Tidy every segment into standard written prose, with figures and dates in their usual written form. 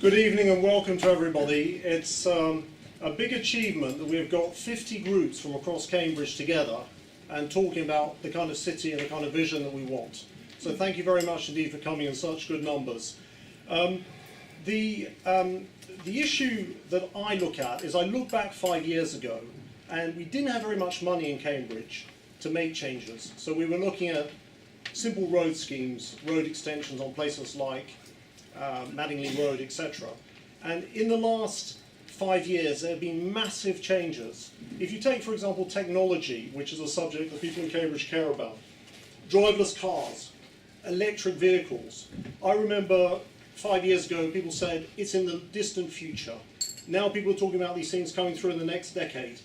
Good evening and welcome to everybody. It's a big achievement that we've got 50 groups from across Cambridge together and talking about the kind of city and the kind of vision that we want. So thank you very much indeed for coming in such good numbers. The issue that I look at is I look back 5 years ago and we didn't have very much money in Cambridge to make changes. So we were looking at simple road schemes, road extensions on places like Madingley Road, etc. And in the last 5 years, there have been massive changes. If you take, for example, technology, which is a subject that people in Cambridge care about, driverless cars, electric vehicles. I remember 5 years ago, people said it's in the distant future. Now people are talking about these things coming through in the next decade.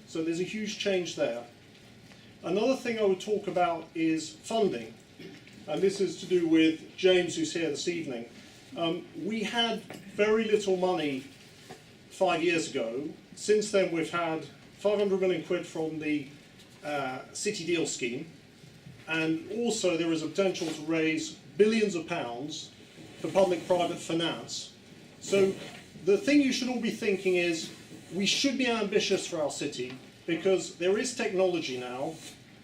So there's a huge change there. Another thing I would talk about is funding. And this is to do with James, who's here this evening. We had very little money 5 years ago. Since then, we've had 500 million quid from the City Deal scheme. And also there is a potential to raise billions of pounds for public-private finance. So the thing you should all be thinking is, we should be ambitious for our city because there is technology now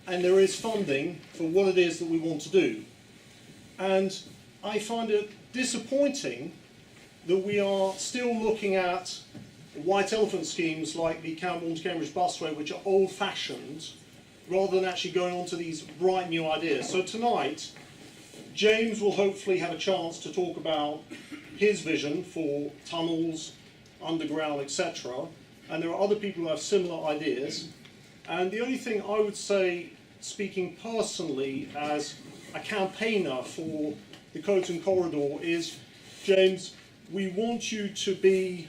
and there is funding for what it is that we want to do. And I find it disappointing that we are still looking at white elephant schemes like the Camborne to Cambridge busway, which are old-fashioned, rather than actually going on to these bright new ideas. So tonight, James will hopefully have a chance to talk about his vision for tunnels, underground, etc. And there are other people who have similar ideas. And the only thing I would say, speaking personally as a campaigner for the Coton Corridor, is, James, we want you to be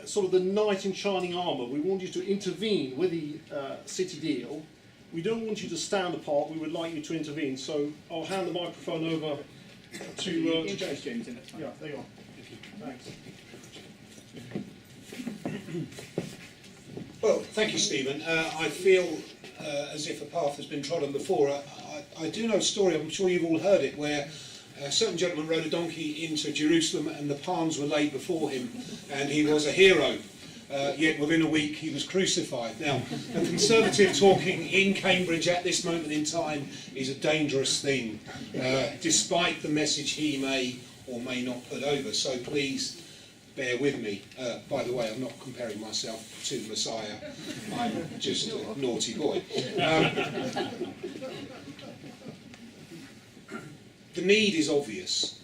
sort of the knight in shining armour. We want you to intervene with the City Deal. We don't want you to stand apart. We would like you to intervene. So I'll hand the microphone over to James. Yeah, there you are. Thanks. Well, thank you, Stephen. I feel as if a path has been trodden before. I do know a story, I'm sure you've all heard it, where a certain gentleman rode a donkey into Jerusalem and the palms were laid before him and he was a hero. Yet within a week he was crucified. Now, a Conservative talking in Cambridge at this moment in time is a dangerous thing, despite the message he may or may not put over. So please bear with me. By the way, I'm not comparing myself to the Messiah. I'm just a naughty boy. The need is obvious.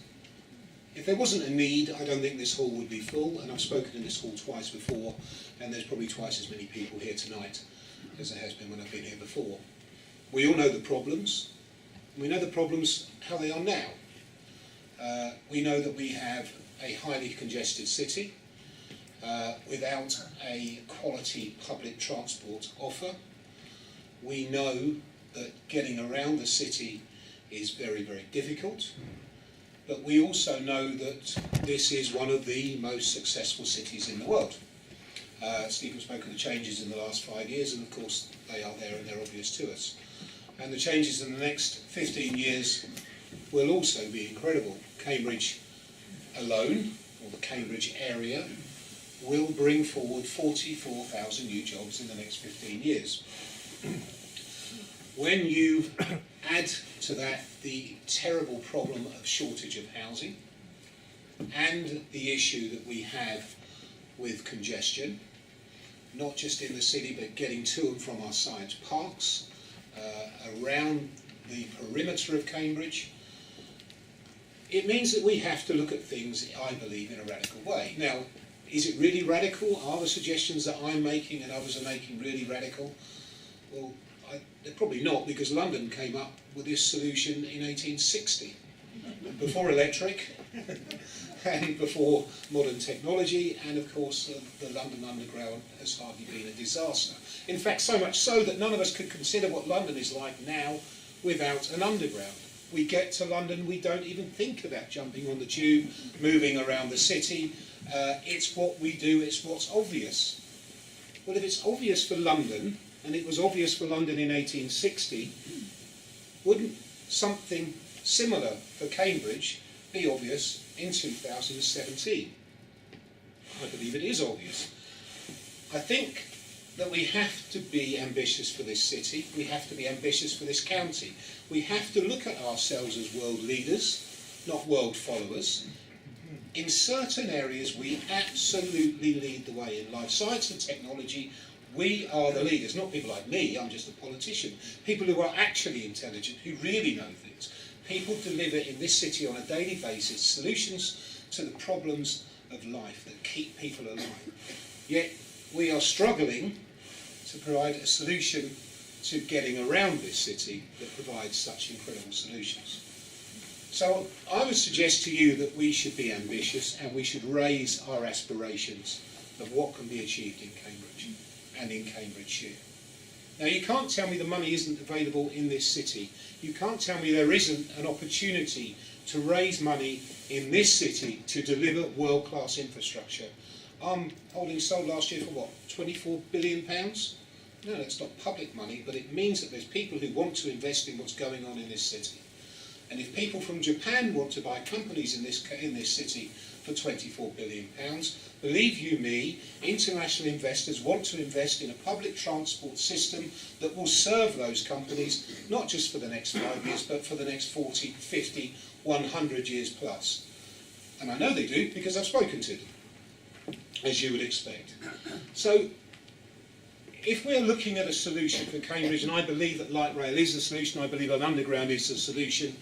If there wasn't a need, I don't think this hall would be full, and I've spoken in this hall twice before, and there's probably twice as many people here tonight as there has been when I've been here before. We all know the problems. We know the problems, how they are now. We know that we have a highly congested city without a quality public transport offer. We know that getting around the city is very, very difficult. But we also know that this is one of the most successful cities in the world. Stephen spoke of the changes in the last 5 years, and of course they are there and they're obvious to us. And the changes in the next 15 years will also be incredible. Cambridge alone, or the Cambridge area, will bring forward 44,000 new jobs in the next 15 years. When you add to that the terrible problem of shortage of housing and the issue that we have with congestion, not just in the city but getting to and from our science parks, around the perimeter of Cambridge, it means that we have to look at things, I believe, in a radical way. Now, is it really radical? Are the suggestions that I'm making and others are making really radical? Well, they're probably not, because London came up with this solution in 1860, before electric and before modern technology, and of course the London Underground has hardly been a disaster. In fact, so much so that none of us could consider what London is like now without an underground. We get to London, we don't even think about jumping on the tube, moving around the city. It's what we do, it's what's obvious. Well, if it's obvious for London, and it was obvious for London in 1860, wouldn't something similar for Cambridge be obvious in 2017? I believe it is obvious. I think that we have to be ambitious for this city, we have to be ambitious for this county. We have to look at ourselves as world leaders, not world followers. In certain areas we absolutely lead the way. In life science and technology, we are the leaders, not people like me, I'm just a politician. People who are actually intelligent, who really know things. People deliver in this city on a daily basis solutions to the problems of life that keep people alive. Yet we are struggling to provide a solution to getting around this city that provides such incredible solutions. So I would suggest to you that we should be ambitious and we should raise our aspirations of what can be achieved in Cambridge and in Cambridgeshire. Now you can't tell me the money isn't available in this city. You can't tell me there isn't an opportunity to raise money in this city to deliver world-class infrastructure. Holdings sold last year for what, £24 billion? No, that's not public money, but it means that there's people who want to invest in what's going on in this city. And if people from Japan want to buy companies in this city for £24 billion, believe you me, international investors want to invest in a public transport system that will serve those companies, not just for the next 5 years, but for the next 40, 50, 100 years plus. And I know they do because I've spoken to them, as you would expect. So, if we're looking at a solution for Cambridge, and I believe that light rail is the solution, I believe that underground is the solution,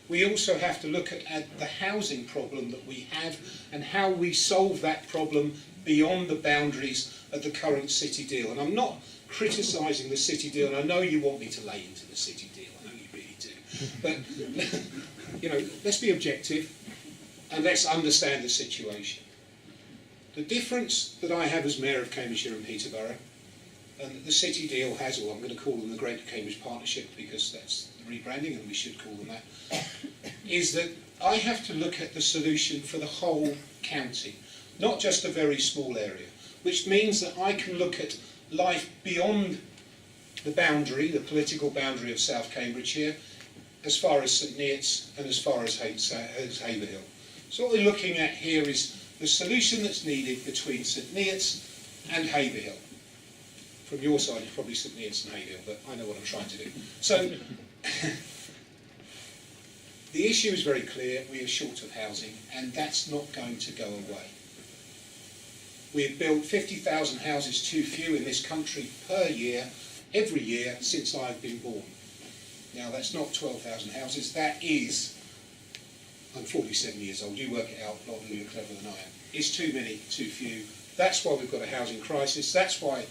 we also have to look at the housing problem that we have and how we solve that problem beyond the boundaries of the current city deal. And I'm not criticising the city deal, and I know you want me to lay into the city deal, I know you really do. But, you know, let's be objective and let's understand the situation. The difference that I have as Mayor of Cambridgeshire and Peterborough, and the city deal has, or I'm going to call them the Greater Cambridge Partnership because that's the rebranding and we should call them that, is that I have to look at the solution for the whole county, not just a very small area, which means that I can look at life beyond the boundary, the political boundary of South Cambridgeshire, as far as St.Its and as far as Haverhill. So what we're looking at here is the solution that's needed between St.Its and Haverhill. From your side, it's probably St.Its and Haverhill, but I know what I'm trying to do. So, the issue is very clear. We are short of housing, and that's not going to go away. We've built 50,000 houses too few in this country per year, every year, since I've been born. Now, that's not 12,000 houses. That is, I'm 47 years old. You work it out, a lot of you are cleverer than I am. It's too many, too few. That's why we've got a housing crisis. That's why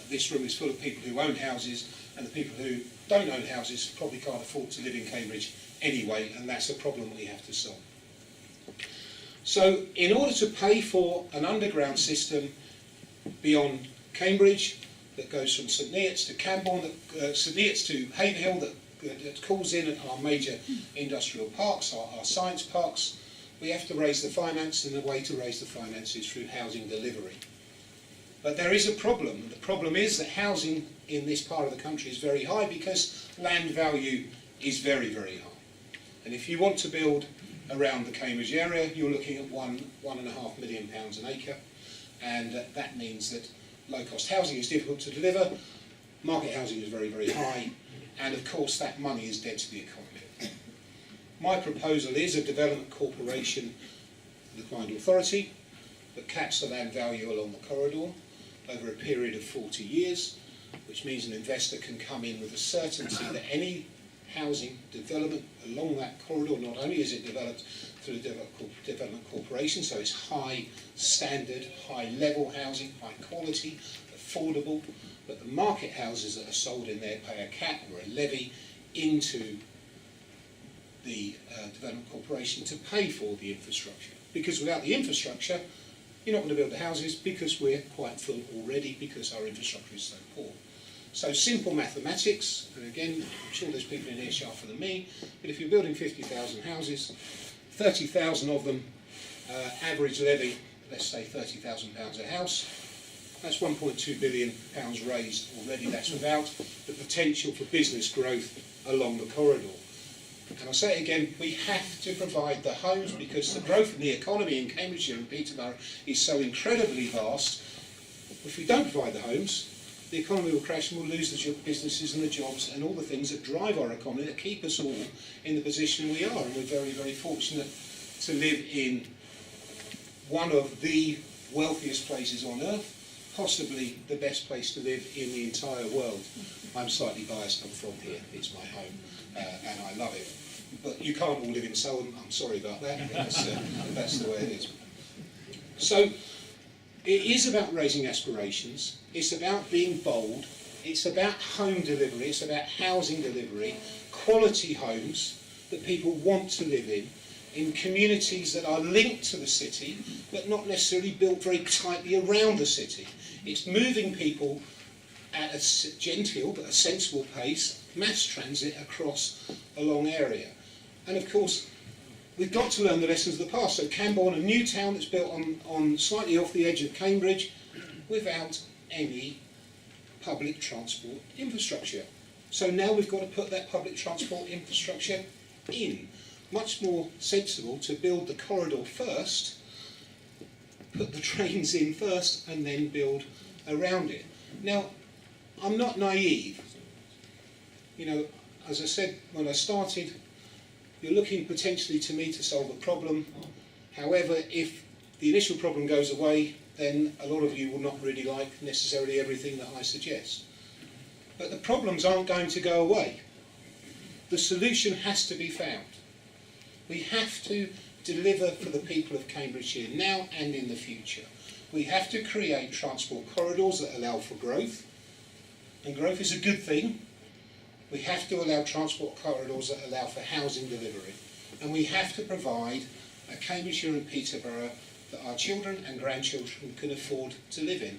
this room is full of people who own houses, and the people who don't own houses probably can't afford to live in Cambridge anyway, and that's a problem we have to solve. So in order to pay for an underground system beyond Cambridge that goes from St.Its to Camborne, St.Its to Haverhill, that calls in our major industrial parks, our science parks, we have to raise the finance, and the way to raise the finance is through housing delivery. But there is a problem, and the problem is that housing in this part of the country is very high because land value is very, very high. And if you want to build around the Cambridge area, you're looking at £1.5 million an acre, and that means that low-cost housing is difficult to deliver, market housing is very, very high, and of course that money is dead to the economy. My proposal is a development corporation, the Combined Authority, that caps the land value along the corridor over a period of 40 years, which means an investor can come in with a certainty that any housing development along that corridor, not only is it developed through the development corporation, so it's high standard, high level housing, high quality, affordable, but the market houses that are sold in there pay a cap or a levy into the development corporation to pay for the infrastructure. Because without the infrastructure, you're not going to build the houses because we're quite full already because our infrastructure is so poor. So simple mathematics, and again, I'm sure there's people in here sharper than me, but if you're building 50,000 houses, 30,000 of them, average levy, let's say £30,000 a house, that's £1.2 billion raised already. That's without the potential for business growth along the corridor. And I'll say it again, we have to provide the homes because the growth in the economy in Cambridgeshire and Peterborough is so incredibly vast. If we don't provide the homes, the economy will crash and we'll lose the businesses and the jobs and all the things that drive our economy, that keep us all in the position we are. And we're very, very fortunate to live in one of the wealthiest places on earth, possibly the best place to live in the entire world. I'm slightly biased, I'm from here, it's my home, and I love it. But you can't all live in Selham, I'm sorry about that, but that's the way it is. So, it is about raising aspirations, it's about being bold, it's about home delivery, it's about housing delivery, quality homes that people want to live in communities that are linked to the city, but not necessarily built very tightly around the city. It's moving people at a genteel but a sensible pace, mass transit across a long area. And of course, we've got to learn the lessons of the past. So Camborne, a new town that's built on slightly off the edge of Cambridge, without any public transport infrastructure. So now we've got to put that public transport infrastructure in. Much more sensible to build the corridor first, put the trains in first, and then build around it. Now, I'm not naive. You know, as I said when I started, you're looking potentially to me to solve a problem. However, if the initial problem goes away, then a lot of you will not really like necessarily everything that I suggest. But the problems aren't going to go away. The solution has to be found. We have to deliver for the people of Cambridgeshire now and in the future. We have to create transport corridors that allow for growth, and growth is a good thing. We have to allow transport corridors that allow for housing delivery, and we have to provide a Cambridgeshire and Peterborough that our children and grandchildren can afford to live in,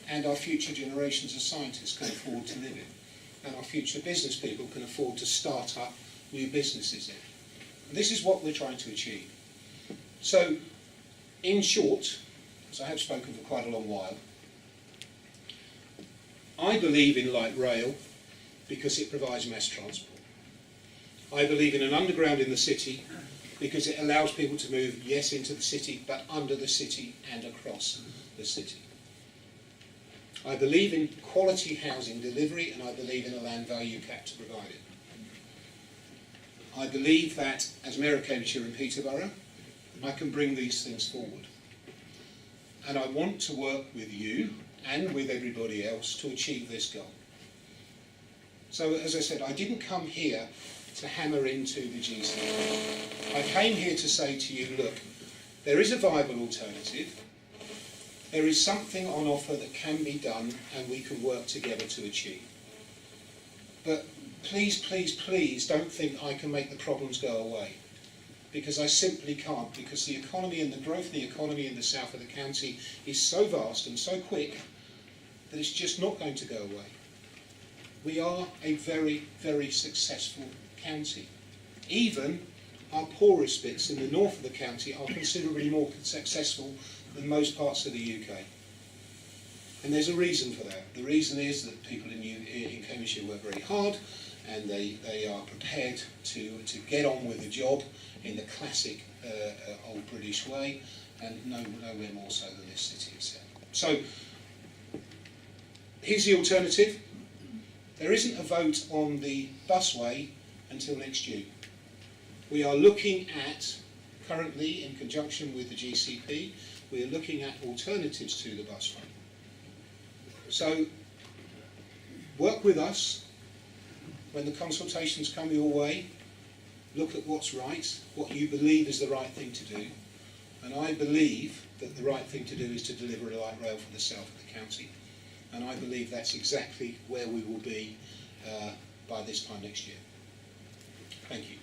and our future generations of scientists can afford to live in, and our future business people can afford to start up new businesses in. This is what we're trying to achieve. So, in short, as I have spoken for quite a long while, I believe in light rail because it provides mass transport. I believe in an underground in the city because it allows people to move, yes, into the city, but under the city and across the city. I believe in quality housing delivery, and I believe in a land value cap to provide it. I believe that, as Mayor of Cambridgeshire and Peterborough, I can bring these things forward. And I want to work with you and with everybody else to achieve this goal. So, as I said, I didn't come here to hammer into the GC. I came here to say to you, look, there is a viable alternative. There is something on offer that can be done and we can work together to achieve. But please, please, please don't think I can make the problems go away, because I simply can't, because the economy and the growth of the economy in the south of the county is so vast and so quick that it's just not going to go away. We are a very, very successful county. Even our poorest bits in the north of the county are considerably more successful than most parts of the UK. And there's a reason for that. The reason is that people in Cambridgeshire work very hard, and they are prepared to get on with the job in the classic old British way, and nowhere more so than this city itself. So, here's the alternative. There isn't a vote on the busway until next June. We are looking at, currently in conjunction with the GCP, we are looking at alternatives to the busway. So, work with us. When the consultations come your way, look at what's right, what you believe is the right thing to do. And I believe that the right thing to do is to deliver a light rail for the south of the county. And I believe that's exactly where we will be by this time next year. Thank you.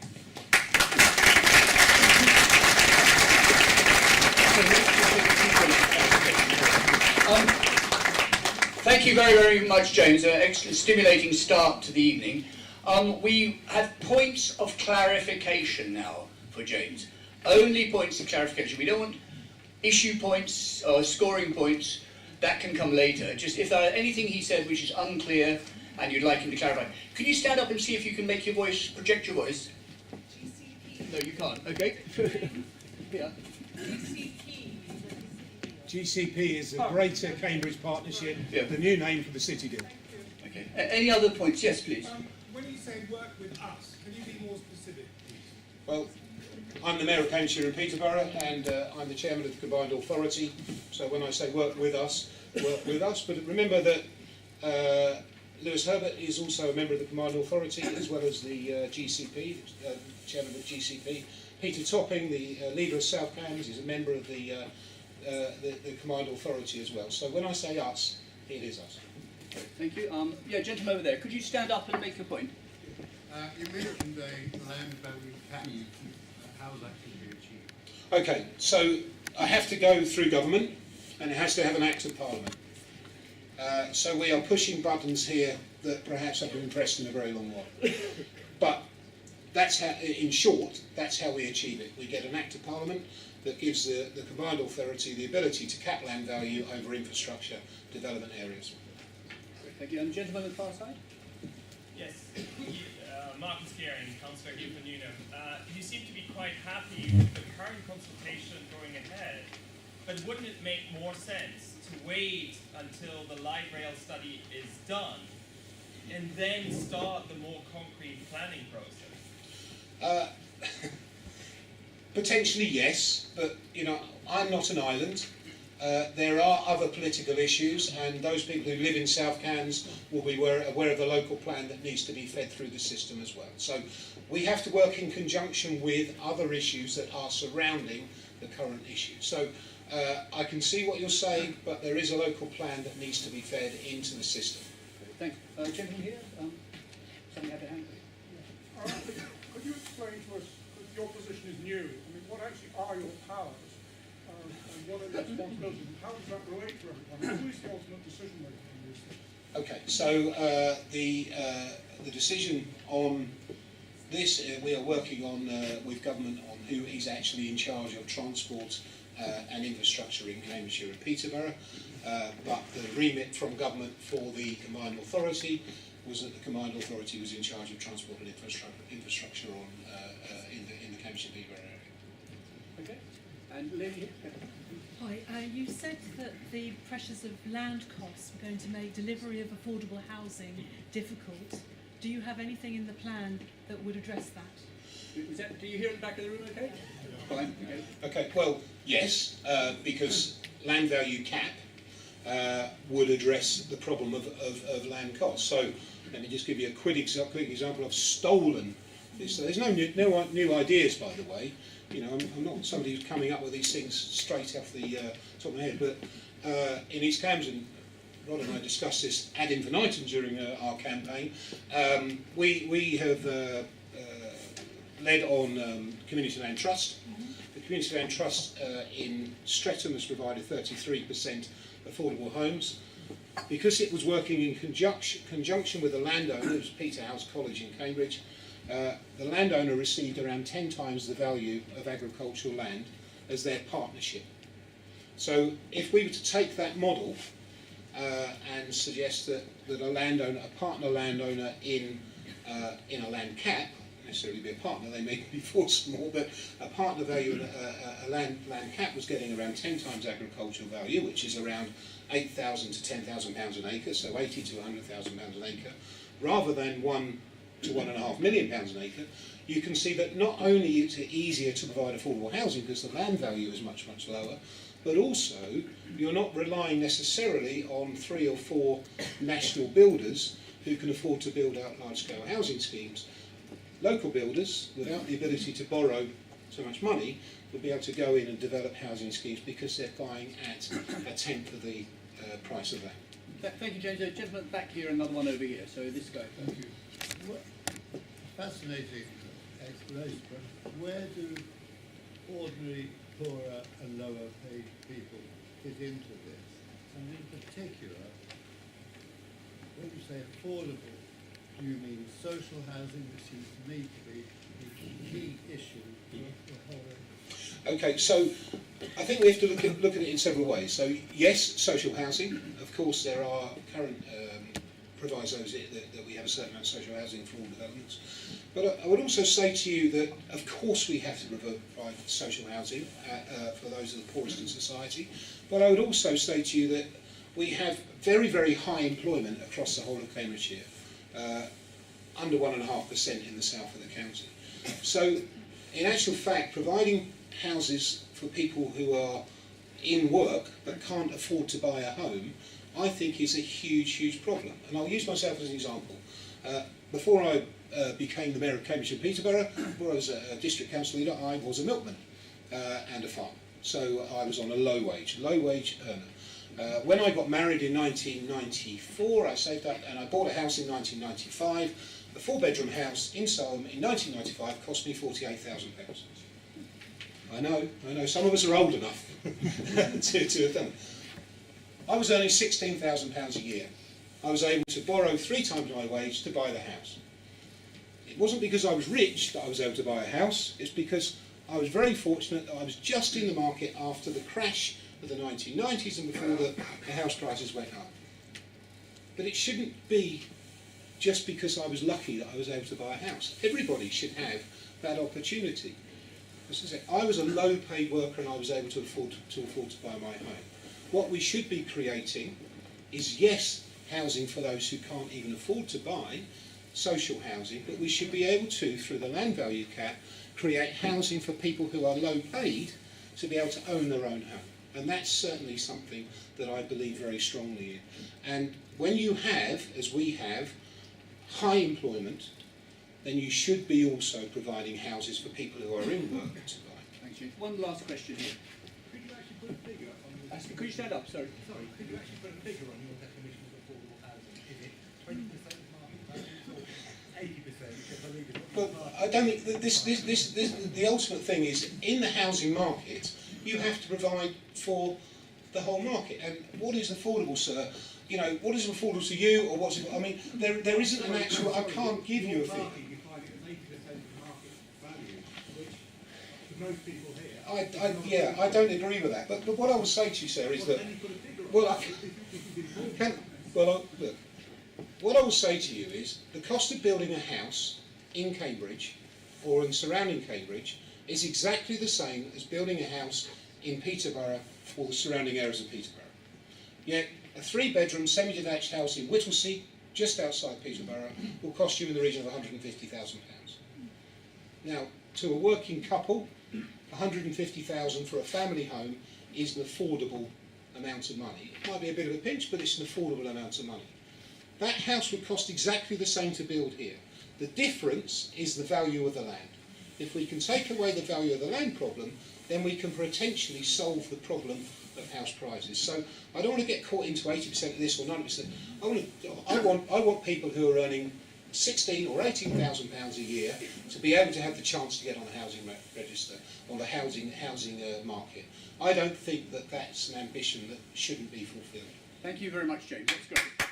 Thank you very, very much, James. An excellent, stimulating start to the evening. We have points of clarification now for James. Only points of clarification. We don't want issue points or scoring points. That can come later. Just if there are anything he said which is unclear and you'd like him to clarify. Could you stand up and see if you can make your voice, project your voice? No, you can't. Okay. Yeah. GCP is the Greater Cambridge Partnership, Yeah. the new name for the city deal. Okay. Any other points? Yes, please. When you say work with us, can you be more specific, please? Well, I'm the Mayor of Cambridgeshire and Peterborough, and I'm the Chairman of the Combined Authority. So when I say work with us, but remember that Lewis Herbert is also a member of the Combined Authority, as well as the GCP, Chairman of GCP. Peter Topping, the leader of South Cambs, is a member of the Combined Authority as well. So when I say us, it is us. Thank you. Yeah, gentleman over there. Could you stand up and make your point? You mentioned a land value cap. How is that going to be achieved? Okay, so I have to go through government, and it has to have an act of parliament. So we are pushing buttons here that perhaps haven't been pressed in a very long while. But that's how, in short, that's how we achieve it. We get an act of parliament that gives the Combined Authority the ability to cap land value over infrastructure development areas. Thank you. And gentleman on the far side? Yes, Marcus Gearing, Councillor here for Newnham. You seem to be quite happy with the current consultation going ahead, but wouldn't it make more sense to wait until the light rail study is done and then start the more concrete planning process? Potentially yes, but you know, I'm not an island. There are other political issues, and those people who live in South Cambs will be aware of the local plan that needs to be fed through the system as well. So we have to work in conjunction with other issues that are surrounding the current issue. So I can see what you're saying, but there is a local plan that needs to be fed into the system. Thank you. Gentleman here? Something had a hand. Could you explain to us, because your position is new, I mean, what actually are your powers and what are the responsibilities, and how does that relate to everyone? Who is the ultimate decision maker in this thing? Okay, so the decision on this, we are working on with government on who is actually in charge of transport and infrastructure in Cambridgeshire and Peterborough, but the remit from government for the Combined Authority was that the Combined Authority was in charge of transport and infrastructure on, in the Cambridgeshire and Peterborough area. Okay. And lady here? Hi, you said that the pressures of land costs were going to make delivery of affordable housing difficult. Do you have anything in the plan that would address that? Do you hear at the back of the room okay? Fine. Okay, well, yes, because land value cap would address the problem of land costs. So let me just give you a quick example. I've stolen this. So there's no new ideas, by the way. You know, I'm not somebody who's coming up with these things straight off the top of my head, but in East Cambs, and Rod and I discussed this ad infinitum during our campaign, we have led on Community Land Trust. The Community Land Trust in Streatham has provided 33% affordable homes. Because it was working in conjunction with the landowner, it was Peterhouse College in Cambridge, the landowner received around 10 times the value of agricultural land as their partnership. So if we were to take that model and suggest that a partner landowner in a land cap, not necessarily be a partner, they may be forced more, but a partner value in a land cap was getting around 10 times agricultural value, which is around £8,000 to £10,000 an acre, so £80,000 to £100,000 an acre, rather than £1 to £1.5 million an acre. You can see that not only is it easier to provide affordable housing because the land value is much, much lower, but also you're not relying necessarily on 3 or 4 national builders who can afford to build out large-scale housing schemes. Local builders, without the ability to borrow so much money, will be able to go in and develop housing schemes because they're buying at a tenth of the price of that. Thank you, James. A gentleman back here, another one over here. So this guy. Thank you. Fascinating explanation, but where do ordinary, poorer and lower paid people fit into this? And in particular, when you say affordable, do you mean social housing, which seems to me to be the key issue for the whole? Okay, so I think we have to look at it in several ways. So yes, social housing. Of course, there are current provisos that we have a certain amount of social housing for all developments. But I would also say to you that, of course, we have to provide social housing for those of the poorest in society. But I would also say to you that we have very, very high employment across the whole of Cambridgeshire, under 1.5% in the south of the county. So, in actual fact, providing houses for people who are in work but can't afford to buy a home, I think is a huge, huge problem. And I'll use myself as an example. Before I became the Mayor of Cambridge and Peterborough, before I was a district council leader, I was a milkman and a farmer. So I was on a low wage earner. When I got married in 1994, I saved up and I bought a house in 1995. A 4-bedroom house in Solm in 1995 cost me £48,000. I know, some of us are old enough to have done it. I was earning £16,000 a year. I was able to borrow 3 times my wage to buy the house. It wasn't because I was rich that I was able to buy a house, it's because I was very fortunate that I was just in the market after the crash of the 1990s and before the house prices went up. But it shouldn't be just because I was lucky that I was able to buy a house. Everybody should have that opportunity. As I say, I was a low-paid worker and I was able to afford to buy my home. What we should be creating is, yes, housing for those who can't even afford to buy, social housing, but we should be able to, through the land value cap, create housing for people who are low paid to be able to own their own home. And that's certainly something that I believe very strongly in. And when you have, as we have, high employment, then you should be also providing houses for people who are in work to buy. Thank you. One last question here. Could you actually put a figure on your Could you stand up? Sorry. Sorry, could you actually put a figure on your definition of affordable housing? Is it 20% market value or 80%? Because I think it's But I don't think that the ultimate thing is, in the housing market, you have to provide for the whole market. And what is affordable, sir? You know, what is affordable to you, or what's it? I mean, there isn't an actual. I can't give you a figure. You find it as 80% of market value, which for most people here. I don't agree with that. But what I would say to you, sir, is that. Well, look. What I will say to you is the cost of building a house in Cambridge or in surrounding Cambridge is exactly the same as building a house in Peterborough or the surrounding areas of Peterborough. Yet a 3-bedroom semi-detached house in Whittlesea, just outside Peterborough, will cost you in the region of £150,000. Now, to a working couple, £150,000 for a family home is an affordable amount of money. It might be a bit of a pinch, but it's an affordable amount of money. That house would cost exactly the same to build here. The difference is the value of the land. If we can take away the value of the land problem, then we can potentially solve the problem of house prices. So I don't want to get caught into 80% of this or 90%. I want people who are earning £16,000 or £18,000 a year to be able to have the chance to get on the housing register, on the housing market. I don't think that that's an ambition that shouldn't be fulfilled. Thank you very much, James. That's great.